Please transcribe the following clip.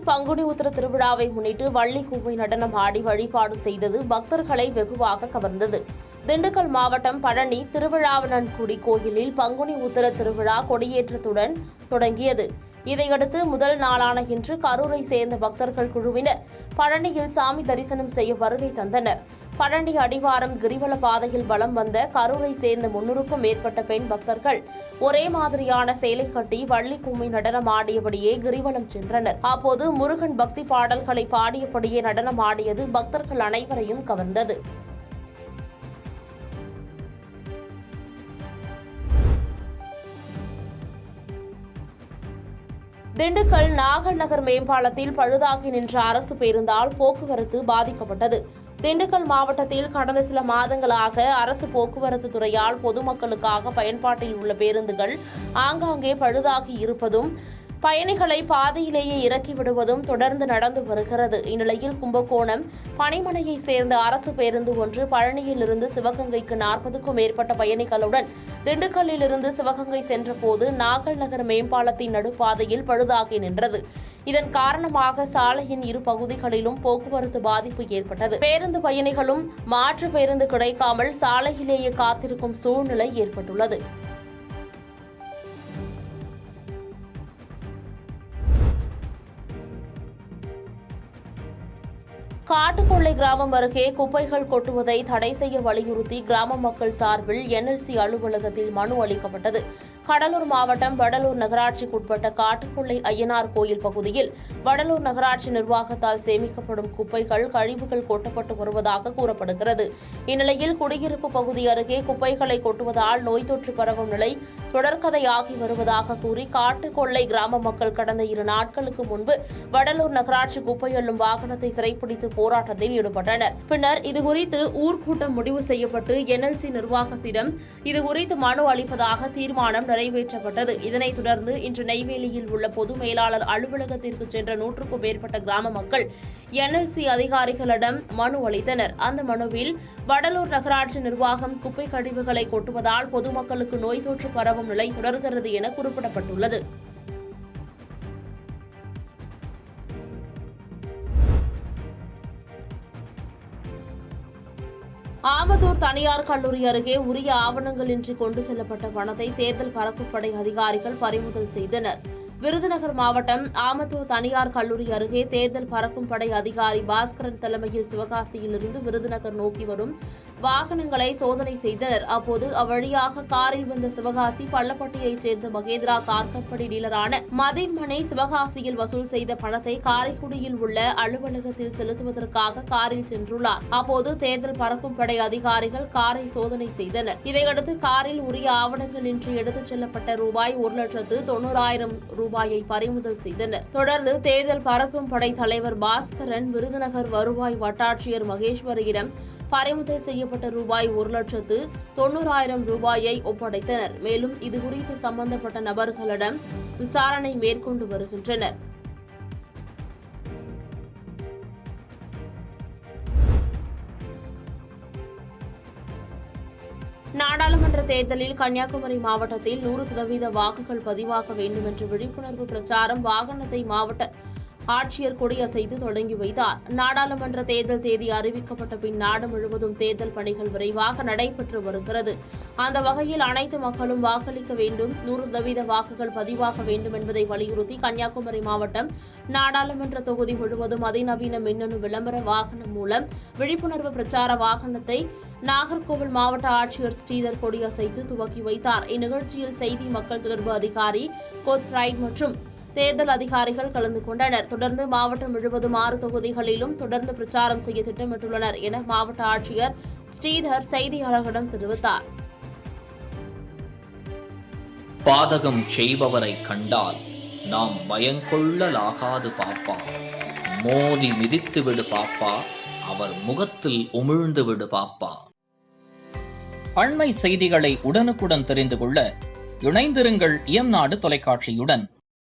பங்குனி உத்திர திருவிழாவை முன்னிட்டு வள்ளி கூவை நடனம் ஆடி வழிபாடு செய்தது பக்தர்களை வெகுவாக கவர்ந்தது. திண்டுக்கல் மாவட்டம் பழனி திருவிழாவனன்குடி கோயிலில் பங்குனி உத்திர திருவிழா கொடியேற்றத்துடன் தொடங்கியது. இதையடுத்து முதல் நாளான இன்று கரூரை சேர்ந்த பக்தர்கள் குழுவினர் பழனியில் சாமி தரிசனம் செய்ய வருகை தந்தனர். பழனி அடிவாரம் கிரிவல பாதையில் வலம் வந்த கரூரை சேர்ந்த 300க்கும் மேற்பட்ட பெண் பக்தர்கள் ஒரே மாதிரியான சேலை கட்டி வள்ளி கும்மி நடனம் ஆடியபடியே கிரிவலம் சென்றனர். அப்போது முருகன் பக்தி பாடல்களை பாடியபடியே நடனம் ஆடியது பக்தர்கள் அனைவரையும் கவர்ந்தது. திண்டுக்கல் நாகல் நகர் மேம்பாலத்தில் பழுதாகி நின்ற அரசு பேருந்தால் போக்குவரத்து பாதிக்கப்பட்டது. திண்டுக்கல் மாவட்டத்தில் கடந்த சில மாதங்களாக அரசு போக்குவரத்து துறையால் பொதுமக்களுக்காக பயன்பாட்டில் உள்ள பேருந்துகள் ஆங்காங்கே பழுதாகி இருப்பதும் பயணிகளை பாதையிலேயே இறக்கி விடுவதும் தொடர்ந்து நடந்து வருகிறது. இந்நிலையில் கும்பகோணம் பணிமனையை சேர்ந்த அரசு பேருந்து ஒன்று பழனியிலிருந்து சிவகங்கைக்கு 40க்கும் மேற்பட்ட பயணிகளுடன் திண்டுக்கல்லில் இருந்து சிவகங்கை சென்றபோது நாகல் நகர் மேம்பாலத்தின் நடுப்பாதையில் பழுதாகி நின்றது. இதன் காரணமாக சாலையின் இரு பகுதிகளிலும் போக்குவரத்து பாதிப்பு ஏற்பட்டது. பேருந்து பயணிகளும் மாற்று பேருந்து கிடைக்காமல் சாலையிலேயே காத்திருக்கும் சூழ்நிலை ஏற்பட்டுள்ளது. காட்டுக்கொள்ளை கிராமம் அருகே குப்பைகள் கொட்டுவதை தடை செய்ய வலியுறுத்தி கிராம மக்கள் சார்பில் NLC அலுவலகத்தில் மனு அளிக்கப்பட்டது. கடலூர் மாவட்டம் வடலூர் நகராட்சிக்குட்பட்ட காட்டுக்கொள்ளை ஐயனார் கோயில் பகுதியில் வடலூர் நகராட்சி நிர்வாகத்தால் சேமிக்கப்படும் குப்பைகள் கழிவுகள் கொட்டப்பட்டு வருவதாக கூறப்படுகிறது. இந்நிலையில் குடியிருப்பு பகுதி அருகே குப்பைகளை கொட்டுவதால் நோய் தொற்று பரவும் நிலை தொடர்கதையாகி வருவதாக கூறி காட்டுக்கொள்ளை கிராம மக்கள் கடந்த 2 நாட்களுக்கு முன்பு வடலூர் நகராட்சி குப்பை அள்ளும் வாகனத்தை சிறைப்பிடித்து போராட்டத்தில் ஈடுபட்டனர். பின்னர் இதுகுறித்து ஊர்க்கூட்டம் முடிவு செய்யப்பட்டு NLC நிர்வாகத்திடம் இதுகுறித்து மனு அளிப்பதாக தீர்மானம் நிறைவேற்றப்பட்டது. இதனைத் தொடர்ந்து இன்று நெய்வேலியில் உள்ள பொது மேலாளர் அலுவலகத்திற்கு சென்ற 100க்கும் மேற்பட்ட கிராம மக்கள் NLC அதிகாரிகளிடம் மனு அளித்தனர். அந்த மனுவில் வடலூர் நகராட்சி நிர்வாகம் குப்பை கழிவுகளை கொட்டுவதால் பொதுமக்களுக்கு நோய் தொற்று பரவும் நிலை தொடர்கிறது என குறிப்பிடப்பட்டுள்ளது. ஆமதூர் தனியார் கல்லூரி அருகே உரிய ஆவணங்களின்றி கொண்டு செல்லப்பட்ட பணத்தை தேர்தல் பறக்கும்படை அதிகாரிகள் பறிமுதல் செய்தனர். விருதுநகர் மாவட்டம் ஆமதூர் தனியார் கல்லூரி அருகே தேர்தல் பறக்கும் படை அதிகாரி பாஸ்கரன் தலைமையில் சிவகாசியிலிருந்து விருதுநகர் நோக்கி வரும் வாகனங்களை சோதனை செய்தனர். அப்போது அவ்வழியாக காரில் வந்த சிவகாசி பள்ளப்பட்டியைச் சேர்ந்த மகேந்திரா கார் கம்பெனி டீலரான மதீன் மணி சிவகாசியில் வசூல் செய்த பணத்தை காரைக்குடியில் உள்ள அலுவலகத்தில் செலுத்துவதற்காக காரில் சென்றுள்ளார். அப்போது தேர்தல் பறக்கும் படை அதிகாரிகள் காரை சோதனை செய்தனர். இதையடுத்து காரில் உரிய ஆவணங்களின்றி எடுத்துச் செல்லப்பட்ட ரூபாய் 1,90,000 ரூபாயை பறிமுதல் செய்தனர். தொடர்ந்து தேர்தல் பறக்கும் படை தலைவர் பாஸ்கரன் விருதுநகர் வருவாய் வட்டாட்சியர் மகேஸ்வரியிடம் பறிமுதல் செய்யப்பட்ட ரூபாய் 1,90,000 ரூபாயை ஒப்படைத்தனர். மேலும் இதுகுறித்து சம்பந்தப்பட்ட நபர்களிடம் விசாரணை மேற்கொண்டு வருகின்றனர். நாடாளுமன்ற தேர்தலில் கன்னியாகுமரி மாவட்டத்தில் 100% வாக்குகள் பதிவாக வேண்டும் என்ற விழிப்புணர்வு பிரச்சாரம் வாகனத்தை மாவட்ட ஆட்சியர் கொடியசைத்து தொடங்கி வைத்தார். நாடாளுமன்ற தேர்தல் தேதி அறிவிக்கப்பட்ட பின் நாடு முழுவதும் தேர்தல் பணிகள் விரைவாக நடைபெற்று வருகிறது. அந்த வகையில் அனைத்து மக்களும் வாக்களிக்க வேண்டும், 100% வாக்குகள் பதிவாக வேண்டும் என்பதை வலியுறுத்தி கன்னியாகுமரி மாவட்டம் நாடாளுமன்ற தொகுதி முழுவதும் அதிநவீன மின்னணு விளம்பர வாகனம் மூலம் விழிப்புணர்வு பிரச்சார வாகனத்தை நாகர்கோவில் மாவட்ட ஆட்சியர் ஸ்ரீதர் கொடியசைத்து துவக்கி வைத்தார். இந்நிகழ்ச்சியில் செய்தி மக்கள் தொடர்பு அதிகாரி கோத்ரைட் மற்றும் தேர்தல் அதிகாரிகள் கலந்து கொண்டனர். தொடர்ந்து மாவட்டம் முழுவதும் 6 தொகுதிகளிலும் தொடர்ந்து பிரச்சாரம் செய்ய திட்டமிட்டுள்ளனர் என மாவட்ட ஆட்சியர் ஸ்ரீதர் செய்தியாளர்களிடம் தெரிவித்தார். பாதகம் செய்பவரை கண்டால் நாம் பயங்கொள்ளலாகாது பாப்பா, மோதி மிதித்து விடு பாப்பா, அவர் முகத்தில் உமிழ்ந்து விடு பாப்பா. அண்மை செய்திகளை உடனுக்குடன் தெரிந்து கொள்ள இணைந்திருங்கள் இயம்நாடு தொலைக்காட்சியுடன்.